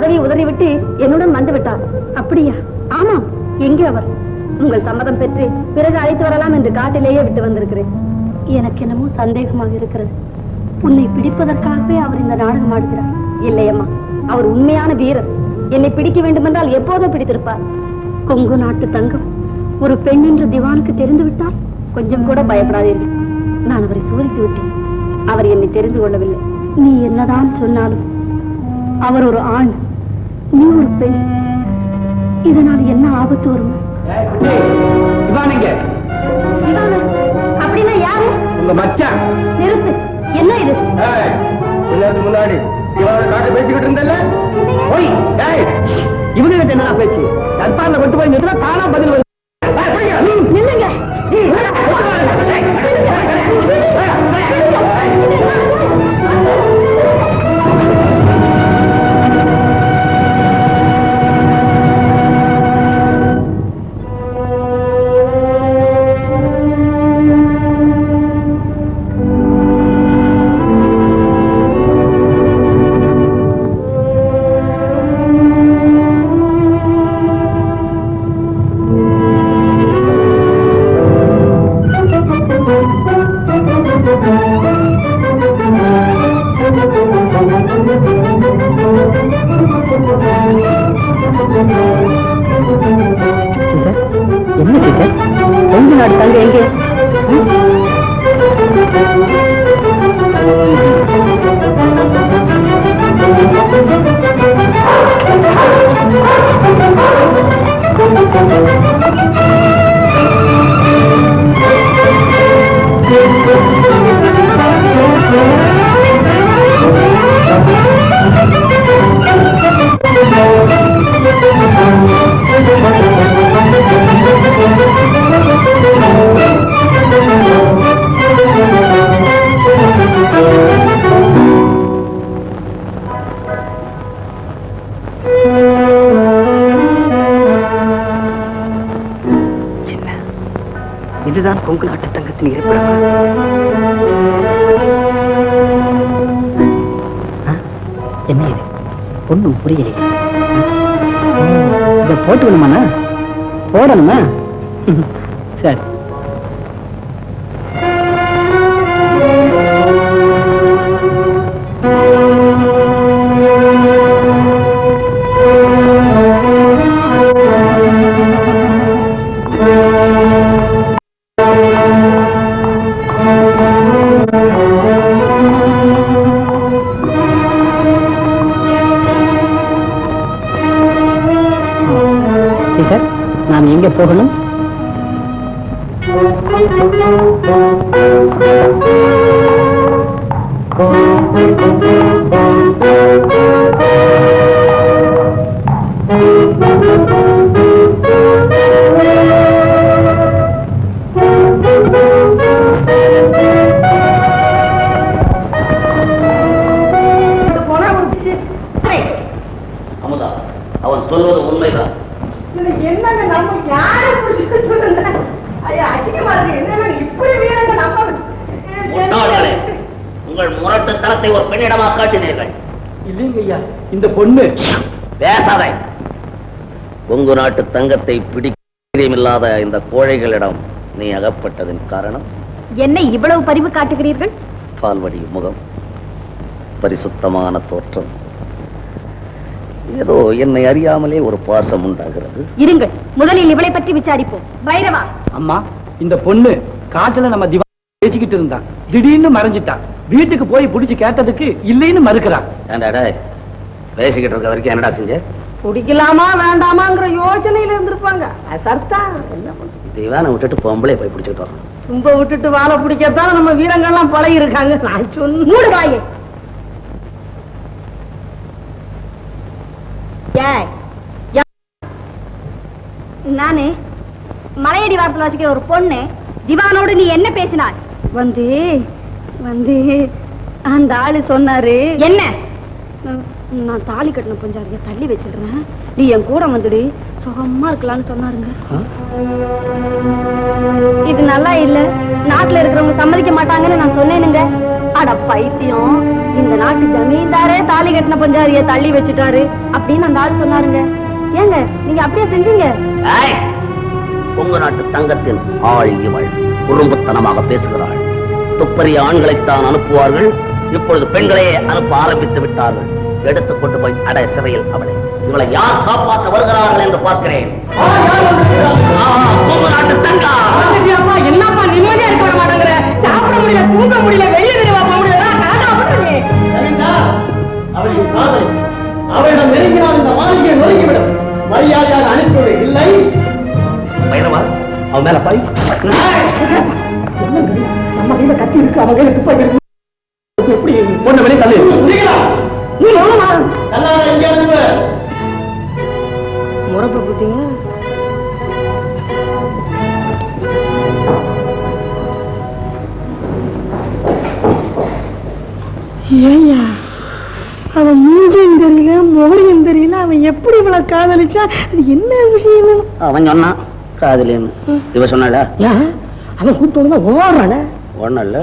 பதவியை உதறிவிட்டு என்னுடன் வந்து விட்டார். அப்படியா? ஆமாம். எங்கே அவர்? உங்கள் சம்மதம் பெற்று பிறகு அழைத்து வரலாம் என்று காட்டிலேயே விட்டு வந்திருக்கிறேன். எனக்கு என்னமோ சந்தேகமாக இருக்கிறது. உன்னை பிடிப்பதற்காகவே அவர் இந்த நாடகம் ஆடுகிறார். இல்லையம்மா, அவர் உண்மையான வீரர். என்னை பிடிக்க வேண்டுமென்றால் எப்போதோ பிடித்திருப்பார். கொங்கு நாட்டு தங்கம் ஒரு பெண் என்று திவானுக்கு தெரிந்து விட்டால் கொஞ்சம் கூட பயப்படாதீர்கள். நான் அவரை சோதித்து விட்டேன். அவர் என்னை தெரிந்து கொள்ளவில்லை. நீ என்னதான் சொன்னாலும் அவர் ஒரு ஆண், நீ ஒரு பெண். இதனால் என்ன ஆபத்து வருமோ? அப்படின்னா யாரு? உங்க மச்சான். நிறுத்து. என்ன இது? முன்னாடி பேசிக்கிட்டு இருந்தல இவங்க என்ன பேச்சு? தற்பால கொண்டு போய் நிறுத்தினா தானா பதில் வருது. நில்லுங்க. என்ன சிசர்? கொங்கு நாடு தங்க எங்கே? இதுதான் கொங்கு நாட்டு தங்கத்தின் இருப்பிடமா? என்ன இது? ஒண்ணும் புரியலையே. இத போட்டுக்கணுமாண்ணா? போடணுமா? சரி. நாம் எங்கே போகணும்? அமுதா, அவன் சொல்வது உண்மைதான். என்னங்க நம்ம யாரை புடிச்சு சொல்லுங்க? ஐயா அசிங்கமா இருக்கு. என்னங்க இப்படி வீரங்க நம்ம முட்டாளே, உங்கள் முரட்டுத்தனத்தை ஒரு பெண்ணிடமா காட்டினீர்கள். இல்லைங்க ஐயா, இந்த பொண்ணு. பேசாதே. கொங்கு நாட்டு தங்கத்தை பிடிக்காத இந்த கோழைகளிடம் நீ அகப்பட்டதின் காரணம் என்னை இவ்வளவு பரிவு காட்டுகிறீர்கள்? பால்வடி முகம், பரிசுத்தமான தோற்றம், ஏதோ என்னை அறியாமலே ஒரு பாசம் உண்டாகிறது. இருங்கள், முதலில் இவளை பற்றி விசாரிப்போம். பைரவா. அம்மா, இந்த பொண்ணு காட்டுல நம்ம திவான் பேசிக்கிட்டு இருந்தான். திடீர்னு மறைஞ்சிட்டான். வீட்டுக்கு போய் பிடிச்சு கேட்டதுக்கு இல்லைன்னு மறுக்கிறான். ஏண்டாடா பேசிக்கிட்டு இருக்க வரைக்கும் என்னடா செஞ்ச? குடிக்கலாமா வேண்டாமாங்கிற யோசனையில இருந்திருப்பாங்க. சர்த்தா என்ன பண்ண? திவானை விட்டுட்டு பொம்பளை போய் பிடிச்சிட்டு வரோம். தும்ப விட்டுட்டு வாழை பிடிக்கத்தான் நம்ம வீரங்கள்லாம் பழகி இருக்காங்க. நான் சொன்ன நானு மலையடி வாரத்தில் வசிக்கிற ஒரு பொண்ணு. திவானோடு நீ என்ன பேசினாய்? வந்து வந்து அந்த ஆளு சொன்னாரு. என்ன? நான் தாலி கட்டின கொஞ்சம் தள்ளி வச்சிடுறேன், நீ என் கூட வந்துடு, சுகமா இருக்கலாம்னு சொன்னாருங்க. இது நல்லா இல்ல, நாட்டுல இருக்கிறவங்க சம்மதிக்க மாட்டாங்கன்னு நான் சொன்னேனுங்க. அட பைத்தியம், இந்த நாட்டு ஜமீன்தாரே தாலி கட்டின பஞ்சாரியை தள்ளி வச்சுட்டாரு அப்படின்னு அந்த ஆள் சொன்னாருங்க. ஏங்க நீங்க அப்படியே செஞ்சீங்க? ஏய், உங்க நாட்டு தங்கத்தின் ஆள் இவள் குறும்புத்தனமாக பேசுகிறாள். துப்பறிய ஆண்களைத்தான் அனுப்புவார்கள், இப்பொழுது பெண்களையே அனுப்ப ஆரம்பித்து விட்டார்கள். எடுத்துக் கொண்டு போய் அடை சிறையில் அவளை. இவளை யார் காப்பாற்ற வருகிறார்கள் என்று பார்க்கிறேன். உங்க நாட்டு தங்கா என்னப்பா நிம்மதியா இருக்க விட மாட்டேங்கிற? சாப்பிட முடியல, தூங்க முடியல, வெளியே தெரியவா போக முடியல. அவளின் காதல் அவளிடம் நெருங்கினால் இந்த மாளிகையை நொறுங்கிவிடும். மரியாதையாக அனுப்பிவிடு, இல்லை பைரவா அவன் மேல பாய். நம்ம கையில கத்தி இருக்கு, அவங்க கையில துப்பாக்கி இருக்கு. எப்படி பொண்ணு வெளியே தள்ளி நீ எவ்வளவு நல்லா எங்க அனுப்பு. முறப்ப போட்டீங்க. ஏய்யா, அவன் மூஞ்சும் தெரியல, முகரையும் தெரியல, அவன் எப்படி இவ்வளவு காதலிச்சா? அது என்ன விஷயம்? அவன் சொன்னான் காதலின்னு. இவ சொன்னாளா? அவன் கூப்பிட்டு ஓடுறான ஒண்ணும் இல்ல.